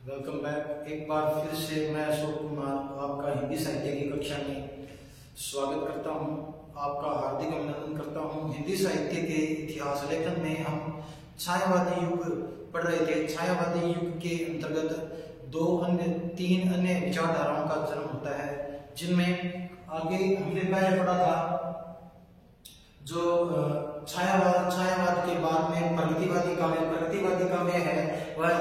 Welcome back. एक बार फिर से मैं अशोक कुमार आपका हिंदी साहित्य की कक्षा में स्वागत करता हूं। आपका हार्दिक अभिनंदन करता हूं। हिंदी साहित्य के इतिहास लेखन में हम छायावादी युग पढ़ रहे थे। छायावादी युग के अंतर्गत तीन अन्य विचारधाराओं का जन्म होता है, जिनमें आगे हमने पहले पढ़ा था जो छायावाद के बाद में प्रगतिवादी काव्य है, वह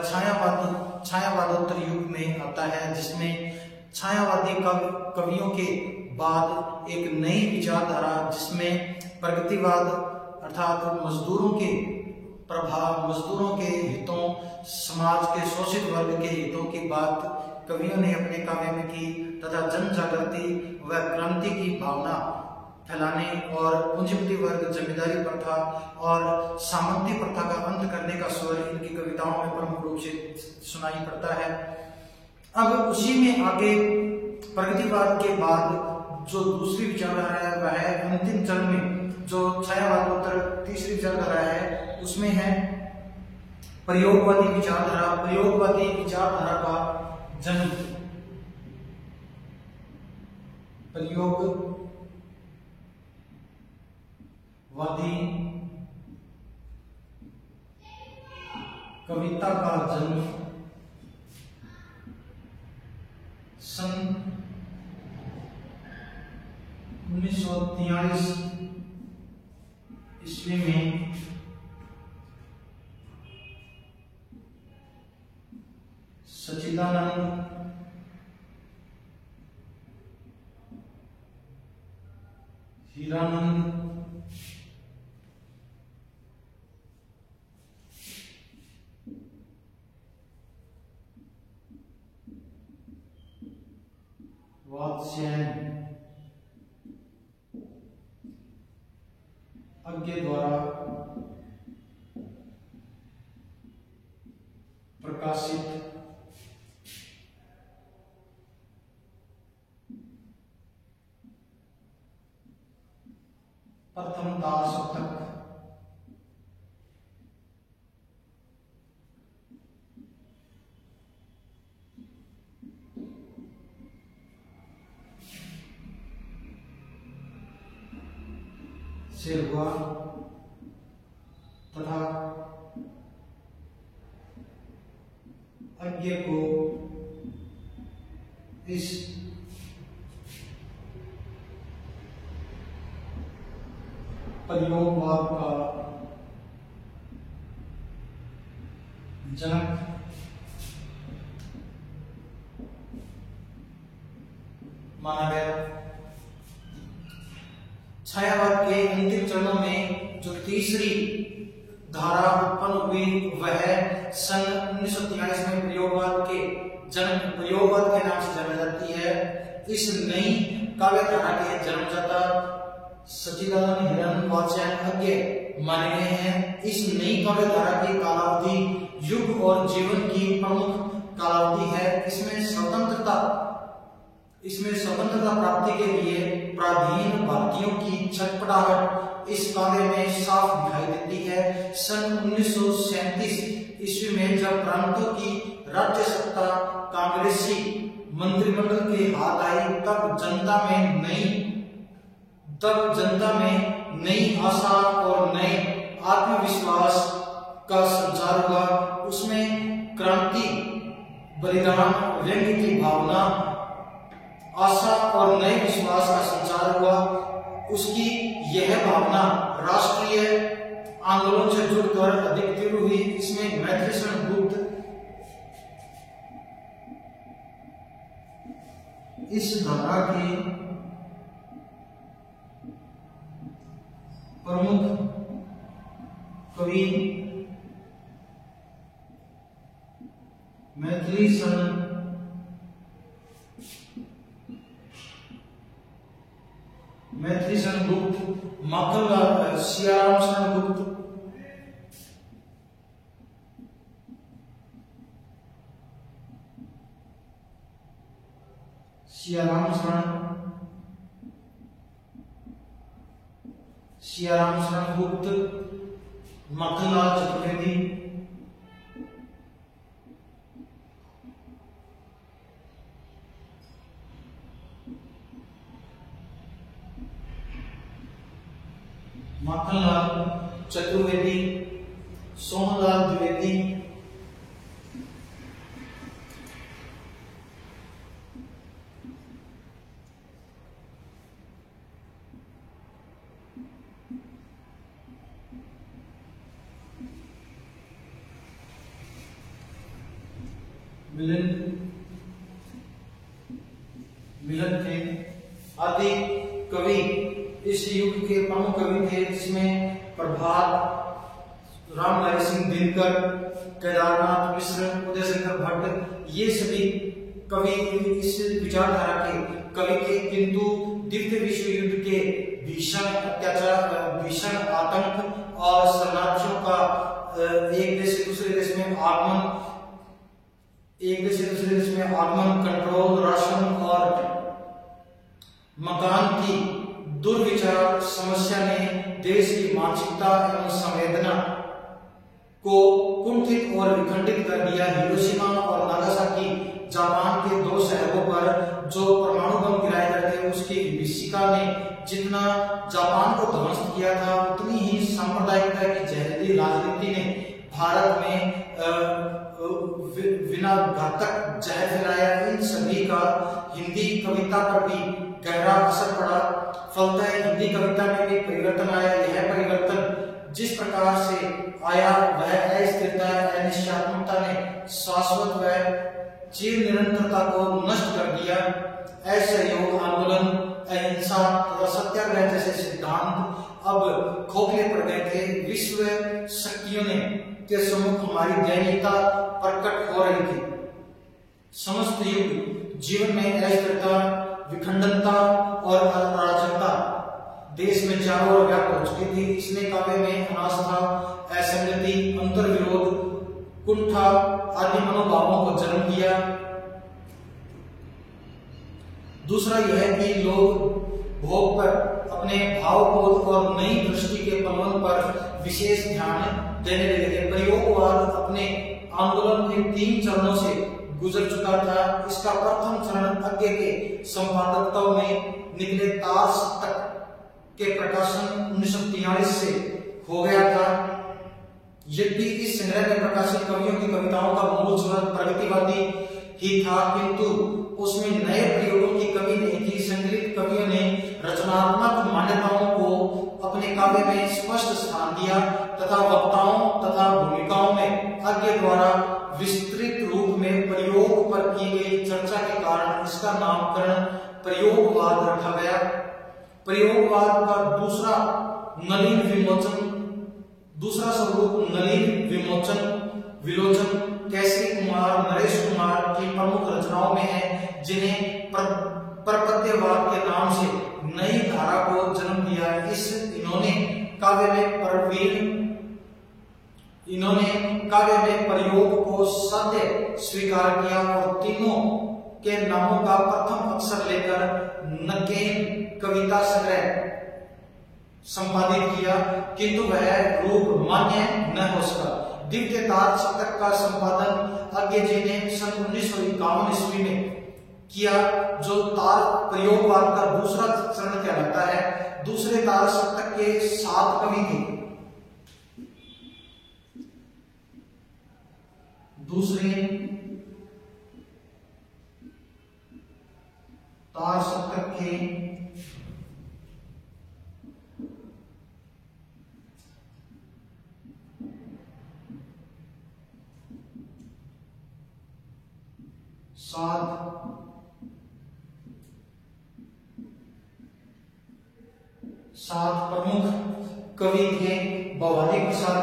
छायावादोत्तर युग में आता है, जिसमें छायावादी कवियों के बाद एक नई विचारधारा जिसमें प्रगतिवाद अर्थात मजदूरों के हितों, समाज के शोषित वर्ग के हितों की बात कवियों ने अपने काव्य में की तथा जन जागृति व क्रांति की भावना फैलाने और पूंजीपति वर्ग, जमींदारी प्रथा और सामंती प्रथा का अंत करने का स्वर इनकी कविताओं में प्रमुख रूप से सुनाई पड़ता है। अब उसी में आगे प्रगतिवाद के बाद जो दूसरी विचारधारा है वह है अंतिम चरण में जो छायावादोत्तर तीसरी विचारधारा है, उसमें है प्रयोगवादी विचारधारा। प्रयोगवादी विचारधारा का जन्म कविता का जन्म सन 1943 ईस्वी में सच्चिदानंद हीरानंद वात्स्यायन अज्ञे द्वारा प्रकाशित प्रथम दासशतक से हुआ तथा अज्ञे को इस प्रयोगवाद का जनक माना गया। छायावाद के अंतिम चरणों में जो तीसरी धारा उत्पन्न हुई वह सन 1943 में प्रयोगवाद के नाम से जानी जाती है। इस नई काव्य धारा के जन्मदाता सच्चिदानंद हीरानंद वात्स्यायन अज्ञे माने गए हैं। इस नई काव्य धारा की कालावधि युग और जीवन की प्रमुख कालावधि है। इसमें स्वतंत्रता प्राप्ति के लिए पराधीन भारतीयों की छटपटाहट इस काव्य में साफ दिखाई देती है। सन 1937 ईस्वी में जब प्रांतों की राज्य सत्ता कांग्रेसी मंत्रिमंडल के हाथ आई, तब जनता में नई आशा और नए आत्मविश्वास का संचार हुआ। उसमें क्रांति, बलिदान, व्यंग्य की भावना, आशा और नए विश्वास का संचार हुआ। उसकी यह भावना राष्ट्रीय आंदोलन से जुड़कर अधिक तीव्र हुई। इसमें मैथिली शरण गुप्त इस धारा की प्रमुख कवि मैथिली शरण गुप्त, माखनलाल सियाराम शरण गुप्त, माखनलाल चतुर्वेदी, माखनलाल चतुर्वेदी, सोहनलाल द्विवेदी, मिलन थे आदि कवि इस युग के प्रमुख कवि थे, जिसमें प्रभात, रामधारी सिंह दिनकर, केदारनाथ मिश्र, उदय शंकर भट्ट, ये सभी कवि इस विचारधारा के कवि थे। किंतु द्वितीय विश्व युद्ध के भीषण अत्याचार, भीषण आतंक और शरणार्थियों का एक देश से दूसरे देश में आगमन, कंट्रोल, राशन और मकान की दुर्विचार समस्या ने देश की मानसिकता एवं संवेदना को कुंठित और विखंडित कर दिया। हिरोशिमा और नागासाकी जापान के दो शहरों पर जो परमाणु बम गिराए गए थे, उसकी विभीषिका ने जितना जापान को ध्वंस किया था, उतनी ही सांप्रदायिकता की जहरीली राजनीति ने भारत में बिना घातक जहर फैलाया। इन सभी का हिंदी कविता पर भी गहरा असर पड़ा। फलतः हिंदी कविता में भी परिवर्तन आया। यह परिवर्तन जिस प्रकार से आया, वह अस्थिरता, अनिश्चयता ने शाश्वत व चिर निरंतरता को नष्ट कर दिया। असहयोग आंदोलन, अहिंसा तथा सत्याग्रह जैसे सिद्धांत अब खोखले पड़ गए थे। विश्व शक्तियों ने के सम्मुख हमारी दैनिकता प्रकट हो रही थी। समस्त युग जीवन में अस्थिरता, विखंडनता और अराजकता देश में चारों ओर व्याप्त हो चुकी थी। इसने काव्य में अनास्था, असंगति, अंतर्विरोध, कुंठा आदि मनोभावों को जन्म दिया। दूसरा यह कि लोग भोग पर, अपने भावबोध और नई दृष्टि के पनपन पर विशेष ध्यान देने लगे थे। प्रयोगवाद अपने आंदोलन के 3 चरणों से गुजर चुका था। इसका प्रथम चरण आगे के संपादकत्व में निकले तार सप्तक के प्रकाशन 1943 से हो गया था। यद्यपि इस संग्रह में प्रकाशित कवियों की कविताओं का मूल स्वरूप प्रगतिवादी ही था, किंतु उसमें नए प्रयोगों की कमी नहीं थी। संग्रहित कवियों ने रचनात्मक मान्यताओं को अपने काव्य में स्पष्ट स्थान दिया तथा वक्ताओं तथा भूमिकाओं में आज्ञा द्वारा विस्तृत रूप में प्रयोग पर की गई चर्चा के कारण इसका नामकरण प्रयोगवाद रखा गया। प्रयोगवाद का दूसरा स्वरूप नलिन विलोचन केसरी कुमार, नरेश कुमार की प्रमुख रचनाओं में है, जिन्हें प्रपद्यवाद के नाम से नई धारा को जन्म दिया। इन्होंने काव्य में प्रयोग को सत्य स्वीकार किया और तीनों के नामों का प्रथम अक्षर लेकर नकेन कविता संग्रह संपादित किया, किंतु वह रूप मान्य न हो सका। द्वितीय तार शतक का संपादन आज्ञा जी ने सन 1951 ईस्वी में किया, जो तार प्रयोगवाद का दूसरा चरण कहलाता है। दूसरे तार शतक के 7 कवि थे। दूसरे तार शतक के 7 प्रमुख कवि थे। भवानी प्रसाद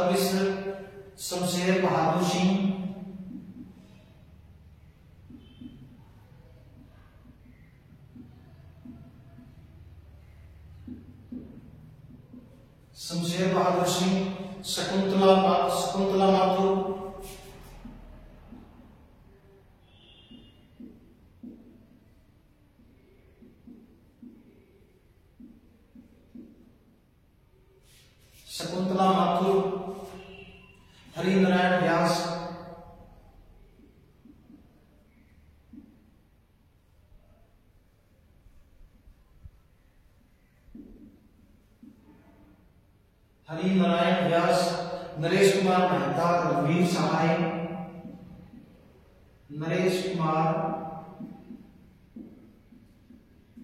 मिश्र, शमशेर बहादुर सिंह, शकुंतला माथुर, नारायण व्यास, हरि नारायण व्यास, नरेश कुमार मेहता, रघुवीर सहाय, नरेश कुमार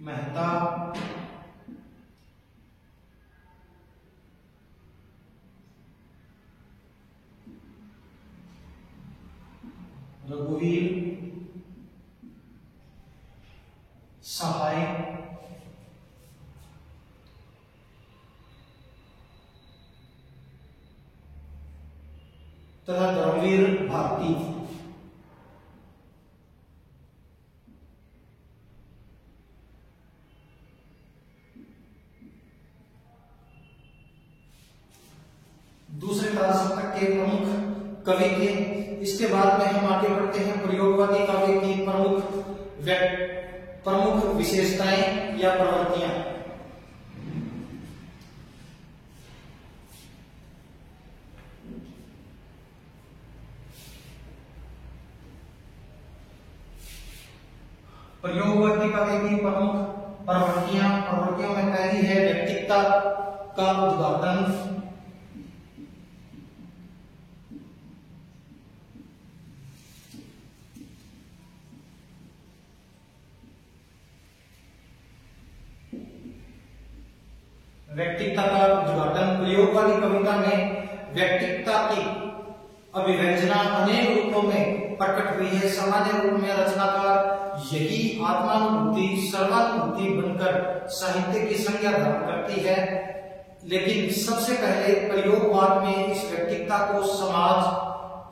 मेहता, रघुवीर सहाय, तथा धर्मवीर भारती। दूसरे शतक के प्रमुख कवि थे। इसके बाद में हम आगे बढ़ते हैं प्रयोगवादी काव्य की प्रमुख विशेषताएं या प्रवृत्तियां। प्रयोगवादी काव्य की प्रमुख प्रवृत्तियों में पहली है व्यक्तिकता का उद्घाटन। व्यक्तिकता का उद्घाटन। प्रयोगवादी कविता में व्यक्तिकता की अभिव्यंजना अनेक रूपों में प्रकट हुई है। सामान्य रूप में रचनाकार यही आत्मानुभूति सर्वानुभूति बनकर साहित्य की संज्ञा धारण करती है, लेकिन सबसे पहले प्रयोगवाद में इस व्यक्तिकता को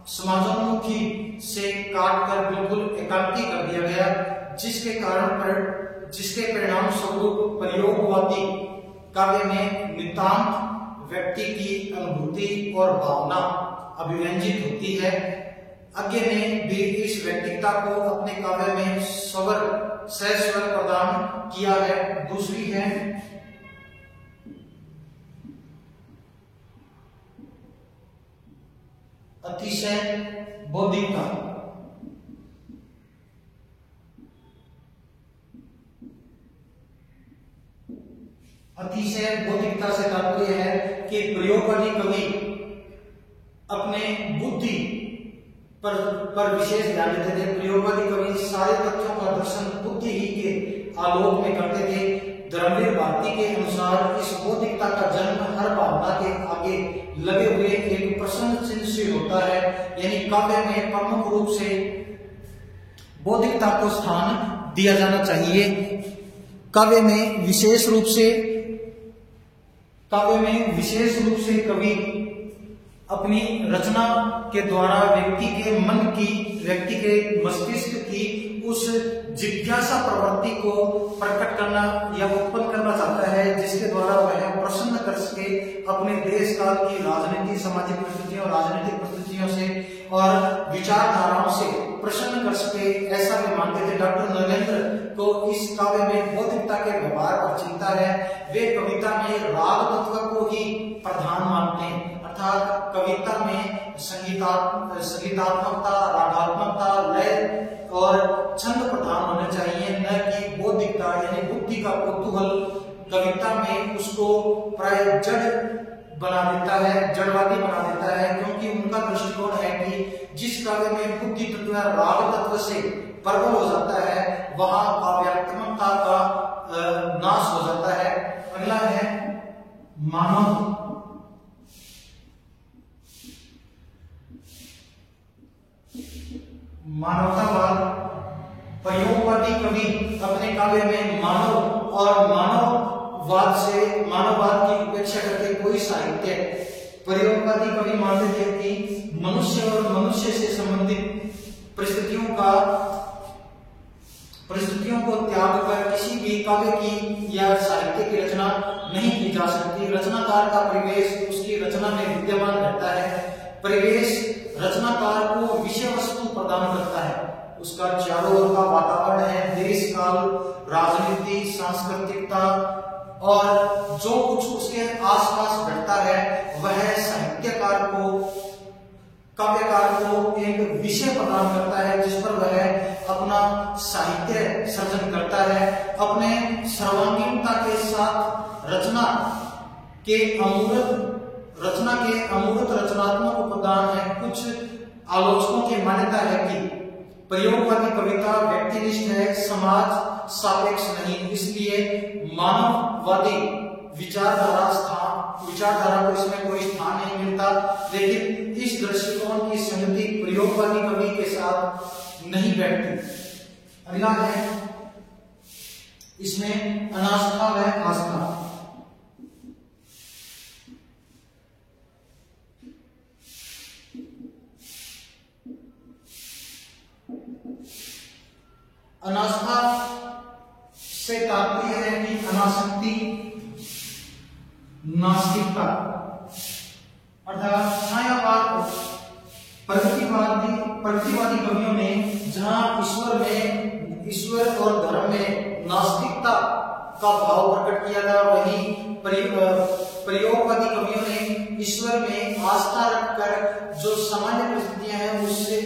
समाजोन्मुखी से काटकर बिल्कुल एकांकी कर दिया गया, जिसके परिणाम स्वरूप प्रयोगवादी काव्य में नितांत व्यक्ति की अनुभूति और भावना अभिव्यंजित होती है। अज्ञ ने भी इस व्यक्तिकता को अपने काव्य में सस्वर प्रदान किया है। दूसरी है अतिशय बौद्धिकता। अतिशय बौद्धिकता से तात्पर्य है कि प्रयोगवादी कवि अपने बुद्धि पर विशेष ध्यान देते थे। प्रयोगवादी कवि सारे तथ्यों का दर्शन बुद्धि ही के आलोक में करते थे। धर्मवीर भारती के अनुसार इस बौद्धिकता का जन्म हर भावना के आगे लगे हुए एक प्रश्न चिन्ह से होता है, यानी काव्य में प्रमुख रूप से बौद्धिकता को स्थान दिया जाना चाहिए। काव्य में विशेष रूप से कवि अपनी रचना के द्वारा व्यक्ति के मस्तिष्क की उस जिज्ञासा प्रवृत्ति को प्रकट करना या उत्पन्न करना चाहता है, जिसके द्वारा वह प्रश्न कर सके अपने देश काल की राजनीति, सामाजिक परिस्थितियों, राजनीतिक परिस्थितियों से और विचारधाराओं से प्रश्न कर सके। ऐसा वे मानते थे। डॉक्टर नरेंद्र को इस काव्य में बौद्धिकता के व्यवहार पर चिंता है। वे कविता में राग तत्व को ही प्रधान मानते हैं, अर्थात कविता में संगीतात्मकता, रागात्मकता, लय और छंद प्रधान होने चाहिए, न कि बौद्धिकता यानी बुद्धि का कुतूहल कविता में उसको प्राय जड़वादी बना देता है, क्योंकि उनका दृष्टिकोण है कि जिस काव्य में बुद्धि तत्व राग तत्व से प्रबल हो जाता है वहां काव्यात्मकता का नाश हो जाता है। अगला है मानवतावाद। प्रयोगवादी कवि अपने काव्य में मानववाद की उपेक्षा करके कोई साहित्य। प्रयोगवादी कवि मानते थे कि मनुष्य और मनुष्य से संबंधित परिस्थितियों को त्याग कर किसी भी काव्य की या साहित्य की रचना नहीं की जा सकती। रचनाकार का परिवेश उसकी रचना में विद्यमान रहता है। परिवेश रचनाकार को विषय वस्तु प्रदान करता है। उसका चारों ओर का वातावरण है, देश काल, राजनीति, सांस्कृतिकता और जो कुछ उसके आसपास घटता है वह साहित्यकार को काव्यकार को एक विषय प्रदान करता है जिस पर वह अपना साहित्य सर्जन करता है, अपने सर्वांगीणता के साथ रचना के अमूर्त रचनात्मक उपादान है। कुछ आलोचकों की मान्यता है कि प्रयोगवादी कविता व्यक्तिनिष्ठ है, समाज सापेक्ष नहीं, इसलिए मानववादी विचारधारा को इसमें कोई स्थान नहीं मिलता। लेकिन इस दृष्टिकोण की संगति प्रयोगवादी कवि के साथ नहीं बैठती। अगला है इसमें अनास्था व आस्था। अनास्था से तात्पर्य है कि अनासक्ति, नास्तिकता, अर्थात छायावाद प्रगतिवादी कवियों ने जहां ईश्वर और धर्म में नास्तिकता का भाव प्रकट किया था, वहीं प्रयोगवादी कवियों ने ईश्वर में आस्था रखकर जो सामान्य परिस्थितियां हैं, उससे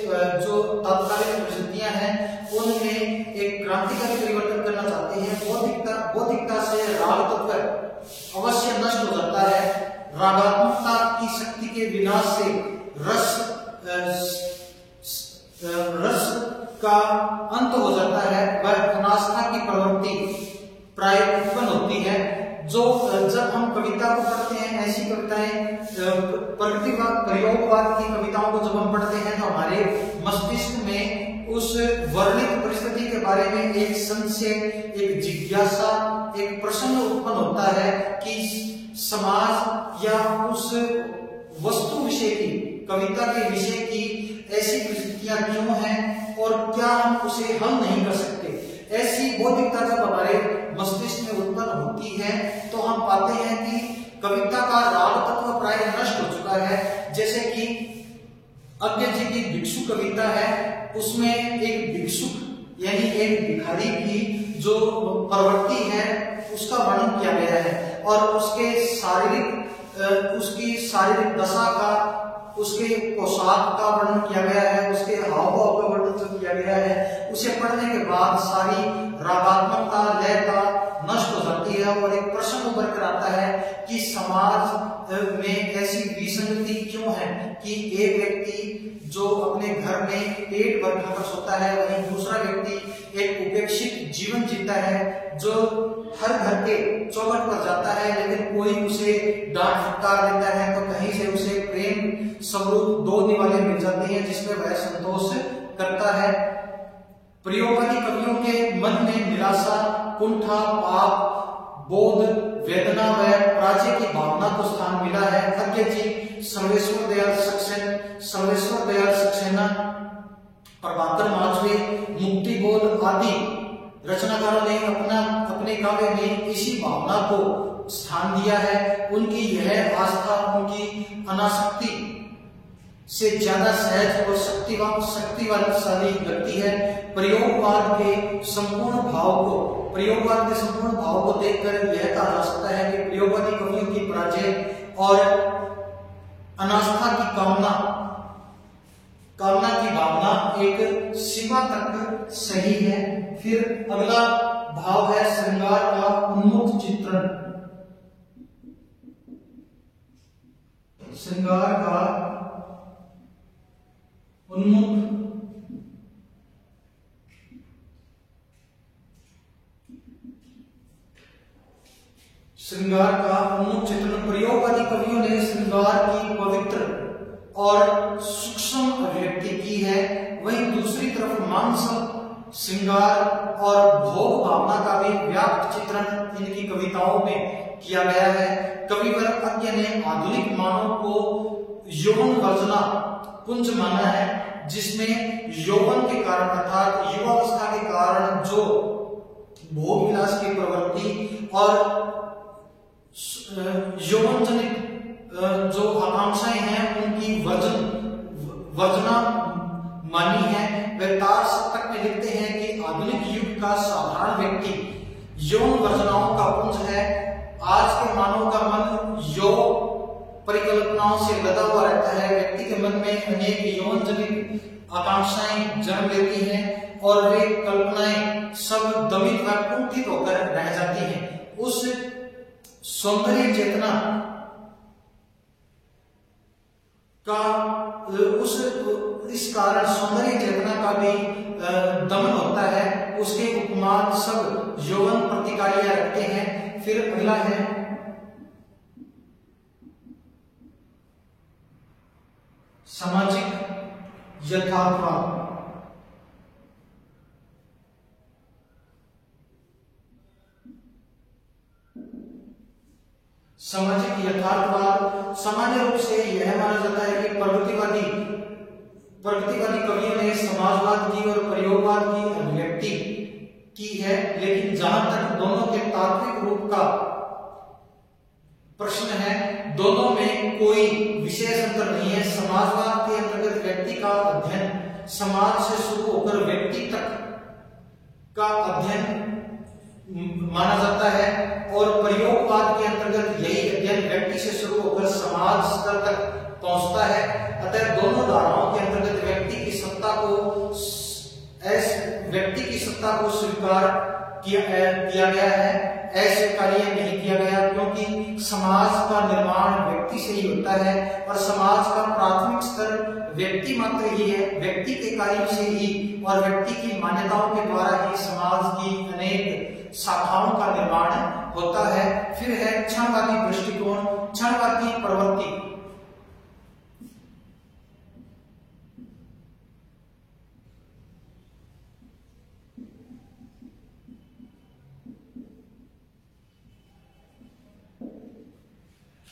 जो तात्कालिक परिस्थितियां हैं, उनमें एक क्रांतिकारी परिवर्तन करना चाहते हैं। बौद्धिकता से राग तत्व अवश्य नष्ट हो जाता है। रागात्मकता की शक्ति के विनाश से रस का अंत हो जाता है। वह अनास्था की प्रवृत्ति प्राय उत्पन्न होती है। जो जब हम कविता को पढ़ते हैं, ऐसी कविताएं प्रयोगवाद की कविताओं को जब हम पढ़ते हैं, तो हमारे मस्तिष्क में उस वर्णित परिस्थिति के बारे में एक संशय, एक जिज्ञासा, एक प्रश्न उत्पन्न होता है कि समाज या उस वस्तु विषय की, कविता के विषय की ऐसी परिस्थितियां क्यों हैं और क्या हम उसे हल नहीं कर सकते। ऐसी बौद्धिकता जब हमारे मस्तिष्क में उत्पन्न होती है, तो हम पाते हैं कि कविता का राग तत्व प्राय नष्ट हो चुका है। जैसे कि अज्ञ जी की भिक्षु कविता है, उसमें एक भिक्षुक यानी एक भिखारी की जो प्रवृत्ति है उसका वर्णन किया गया है, और उसकी शारीरिक दशा का, उसके पोशाक का वर्णन किया गया है, उसके हाव भाव का वर्णन किया गया है। उसे पढ़ने के बाद सारी रागात्मकता, लयता नष्ट हो जाती है और एक प्रश्न उभर कर आता है कि समाज में ऐसी विसंगति क्यों है कि एक व्यक्ति जो अपने घर में पेट भर खाकर सोता है, वहीं दूसरा व्यक्ति एक उपेक्षित जीवन जीता है, जो हर घर के चौखट पर जाता है, लेकिन कोई उसे डांट फटकार देता है तो कहीं से उसे प्रेम स्वरूप दो निवाले मिल जाते हैं जिसमें वह संतोष करता है। प्रयोगवादी कवियों के मन में निराशा, कुंठा, पाप, बोध, वेदना व पराजय की भावना को स्थान मिला है। अज्ञ जी, सर्वेश्वर दयाल सक्सेना, प्रभाकर माचवे, मुक्ति बोध आदि रचनाकारों ने अपने काव्य में इसी भावना को स्थान दिया है। उनकी यह आस्था उनकी अनासक्ति से ज्यादा सहज और शक्तिशाली लगती है। प्रयोगवाद के संपूर्ण भाव को देखकर यह कहा जा सकता है कि प्रयोगवादी कवियों की पराजय और अनास्था की कामना की भावना एक सीमा तक सही है। फिर अगला भाव है श्रृंगार का उन्मुख चित्रण। श्रृंगार का उन्मुख चित्रण। प्रयोगवादी कवियों ने श्रृंगार की पवित्र और सूक्ष्म अभिव्यक्ति की है, वहीं दूसरी तरफ मांस, श्रृंगार और भोग भावना का भी व्यापक चित्रण इनकी कविताओं में किया गया है। कविवर अज्ञ ने आधुनिक मानव को यौवन वर्जना पुंज माना है, जिसमें यौवन के कारण अर्थात युवावस्था के कारण जो भोग विलास की प्रवृत्ति और यौवन जनित जो आकांक्षाएं हैं उनकी वर्जना मानी है। वे तार सप्तक में लिखते हैं कि आधुनिक युग का साधारण व्यक्ति यौन वर्जनाओं का पुंज है। आज के मानव का मन परिकल्पनाओं से लदा हुआ रहता है। व्यक्ति के मन में अनेक यौन जनित आकांक्षाएं जन्म लेती हैं और वे कल्पनाएं सब दमित व कुंठित होकर रह जाती हैं। उस सौंदर्य चेतना का इस कारण सौंदर्य चेतना का भी दमन होता है। उसके उपमान सब यौवन प्रतिकारियां रखते हैं। फिर अगला है सामाजिक यथार्थवाद। सामाजिक यथार्थवाद सामान्य रूप से यह माना जाता है कि प्रगतिवादी कवियों ने समाजवाद की और प्रयोगवाद की अभिव्यक्ति की है, लेकिन जहां तक दोनों के तात्विक रूप का प्रश्न है, दोनों में कोई विशेष अंतर नहीं है। समाजवाद के अंतर्गत व्यक्ति का अध्ययन समाज से शुरू होकर व्यक्ति तक का अध्ययन माना जाता है और प्रयोगवाद के अंतर्गत यही अध्ययन व्यक्ति से शुरू होकर समाज स्तर तक पहुंचता है। अतः दोनों धाराओं के अंतर्गत व्यक्ति की सत्ता को स्वीकार किया गया है, अस्वीकार्य नहीं किया गया, क्योंकि समाज का निर्माण व्यक्ति से ही होता है और समाज का प्राथमिक स्तर व्यक्ति मात्र ही है। व्यक्ति के कार्यों से ही और व्यक्ति की मान्यताओं के द्वारा ही समाज की अनेक शाखाओं का निर्माण होता है। फिर है क्षणवादी दृष्टिकोण, क्षणवादी प्रवृत्ति।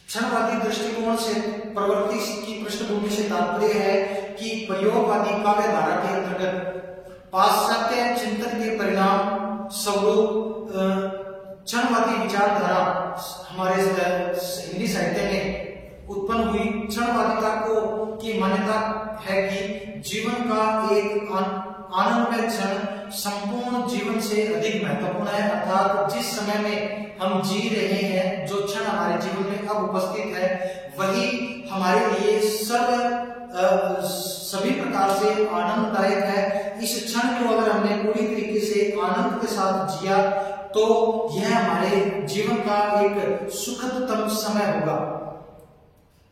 क्षणवादी दृष्टिकोण से प्रवृत्ति की पृष्ठभूमि से तात्पर्य है कि प्रयोगवादी काव्य धारा के अंतर्गत पाश्चात्य चिंतन के परिणाम स्वरूप क्षणवादी विचारधारा हमारे हिंदी साहित्य में उत्पन्न हुई। क्षणवादिता की मान्यता है कि जीवन का एक आनंदमय क्षण संपूर्ण जीवन से अधिक महत्वपूर्ण है, अर्थात जिस समय में हम जी रहे हैं, जो क्षण हमारे जीवन में अब उपस्थित है, वही हमारे लिए सभी प्रकार से आनंददायक है। इस क्षण को अगर हमने पूरी तरीके से आनंद के साथ जिया तो यह हमारे जीवन का एक सुखदतम समय होगा।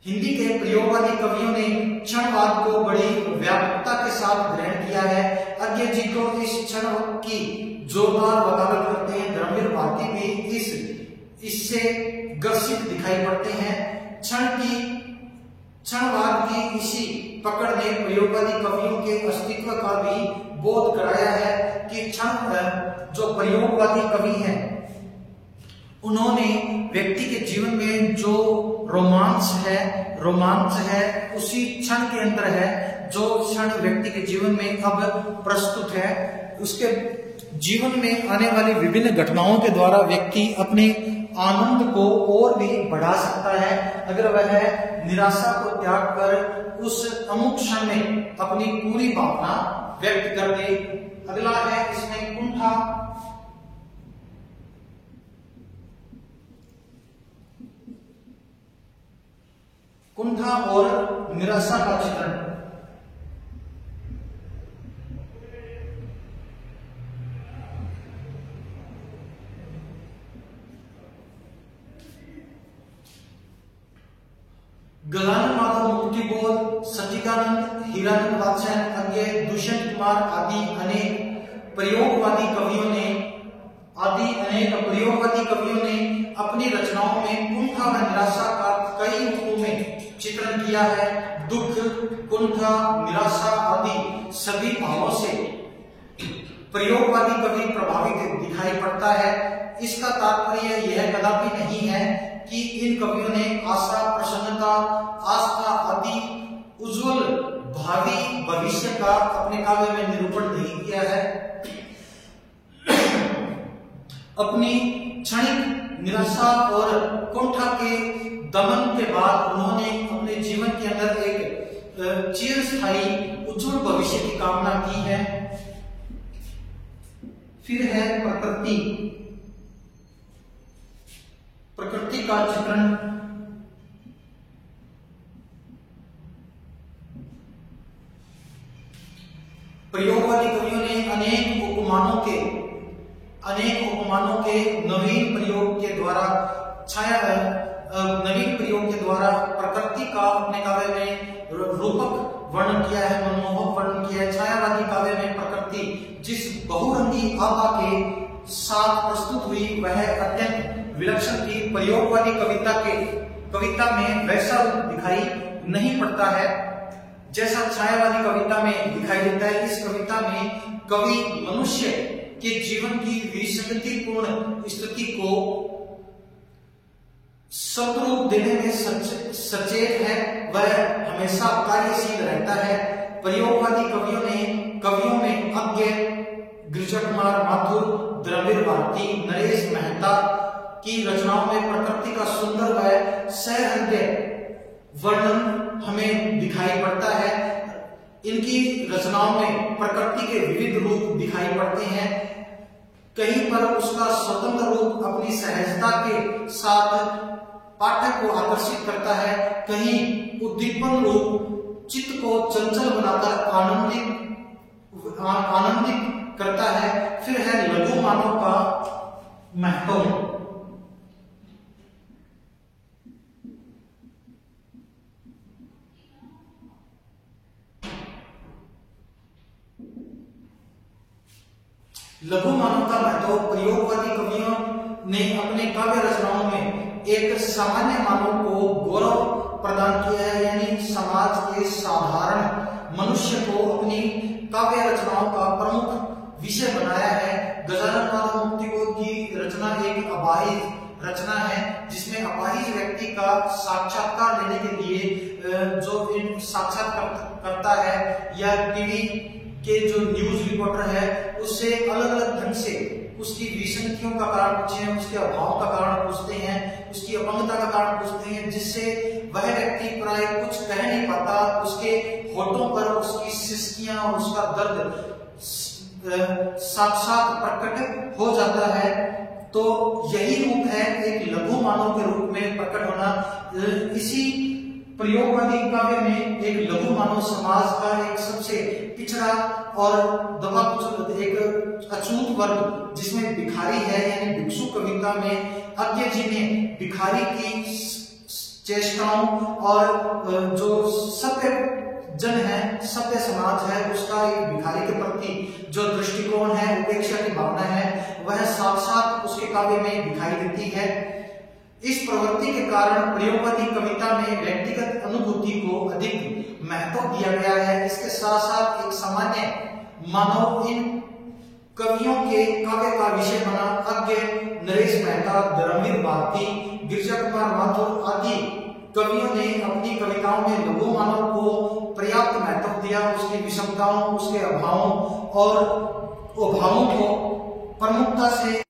हिंदी के प्रयोगवादी कवियों ने क्षणवाद को बड़ी व्यापकता के साथ ग्रहण किया है। अज्ञे जी को इस क्षण की जोरदार वकालत करते हैं। धर्मवीर भारती भी इससे ग्रसित दिखाई पड़ते हैं। क्षणवाद की इसी पकड़ ने प्रयोगवादी कवियों के अस्तित्व का भी बोध कराया है कि जो प्रयोगवादी कवि हैं, उन्होंने व्यक्ति के जीवन में जो रोमांच है उसी क्षण के अंदर है। जो क्षण व्यक्ति के जीवन में अब प्रस्तुत है, उसके जीवन में आने वाली विभिन्न घटनाओं के द्वारा व्यक्ति अपने आनंद को और भी बढ़ा सकता है। अगर वह निराशा को त्याग कर उस अमुक क्षण में अपनी पूरी भावना व्यक्त कर दे। अगला है इसमें कुंठा और निराशा का चित्रण। गजानन माधव मुक्तिबोध, सच्चिदानंद, हीरानंद वात्स्यायन, अज्ञे, दुष्यंत कुमार आदि अनेक प्रयोगवादी कवियों ने अपनी रचनाओं में कुंठा व निराशा का कई रूपों में चित्रण किया है। दुख, कुंठा, निराशा आदि सभी भावों से प्रयोगवादी कवि प्रभावित दिखाई पड़ता है। इसका तात्पर्य यह कदापि नहीं है कि इन कवियों ने आशा, प्रसन्नता, आस्था आदि उज्जवल भावी भविष्य का अपने काव्य में निरूपण नहीं किया है। अपनी क्षणिक निराशा और कुंठा के दमन के बाद उन्होंने अपने जीवन के अंदर एक चिरस्थायी उज्जवल भविष्य की कामना की है। फिर है प्रकृति का चित्रण। प्रयोगवादी कवियों ने अनेक उपमानों के नवीन प्रयोग के द्वारा प्रकृति का अपने काव्य में रूपक वर्णन किया है, मनमोहक वर्णन किया है। छायावादी काव्य में प्रकृति जिस बहुरंगी आभा के साथ प्रस्तुत हुई वह अत्यंत विलक्षण थी। प्रयोगवादी कविता में वैसा रूप दिखाई नहीं पड़ता है जैसा छायावादी कविता में दिखाई देता है। इस कविता में कवि मनुष्य के जीवन की विसंगतिपूर्ण स्थिति को शब्दरूप देने में सचेत है, वह हमेशा कार्यशील रहता है। प्रयोगवादी कवियों में अज्ञ, गिरिजा कुमार माथुर, द्रविड़ भारती, नरेश मेहता की रचनाओं में प्रकृति का सुंदर व सहृदय वर्णन हमें दिखाई पड़ता है। इनकी रचनाओं में प्रकृति के विविध रूप दिखाई पड़ते हैं। कहीं पर उसका स्वतंत्र रूप अपनी सहजता के साथ पाठक को आकर्षित करता है, कहीं उद्दीपन रूप चित्त को चंचल बनाकर आनंदित करता है। फिर है लघु मानव का महत्व। लघु मानव का महत्व। प्रयोगवादी कवियों ने अपने काव्य रचनाओं में एक सामान्य मानव को गौरव प्रदान किया है, यानी समाज के साधारण मनुष्य को अपनी काव्य रचनाओं का प्रमुख विषय बनाया है। गजानन माधव मुक्तिबोध की रचना एक अपाहिज रचना है, जिसमें अपाहिज व्यक्ति का साक्षात्कार लेने के लिए जो इन साक्षात्कार करता है या टीवी के जो न्यूज रिपोर्टर है उससे अलग अलग ढंग से उसकी विसंगतियों का कारण पूछते हैं, उसके अभाव का कारण पूछते हैं, उसकी अपंगता का कारण पूछते हैं, जिससे वह व्यक्ति प्राय कुछ कह नहीं पाता। उसके होठों पर उसकी सिसकियां और उसका दर्द साक्षात प्रकट हो जाता है। तो यही रूप है एक लघु मानव के रूप में प्रकट होना। इसी प्रयोगवादी काव्य में एक लघु मानव समाज का एक सबसे पिछड़ा और दबा कुचल एक अछूत वर्ग जिसमें भिखारी है, यानी भिक्षु कविता में अज्ञ जी ने भिखारी की चेष्टाओं और जो सभ्य जन है, सभ्य समाज है, उसका एक भिखारी के प्रति जो दृष्टिकोण है, उपेक्षा की भावना है, वह साक्षात उसके काव्य में दिखाई देती है। इस प्रवृत्ति के कारण प्रयोगवादी कविता में व्यक्तिगत अनुभूति को अधिक महत्व दिया गया है। इसके साथ साथ एक सामान्य मानव इन कवियों के काव्य का विषय बना। अज्ञ, नरेश मेहता, द्रविड़ भारती, गिरिजा कुमार माथुर आदि कवियों ने अपनी कविताओं में लघु मानव को पर्याप्त महत्व दिया। उसकी विषमताओं, उसके अभावों और अभावों को प्रमुखता से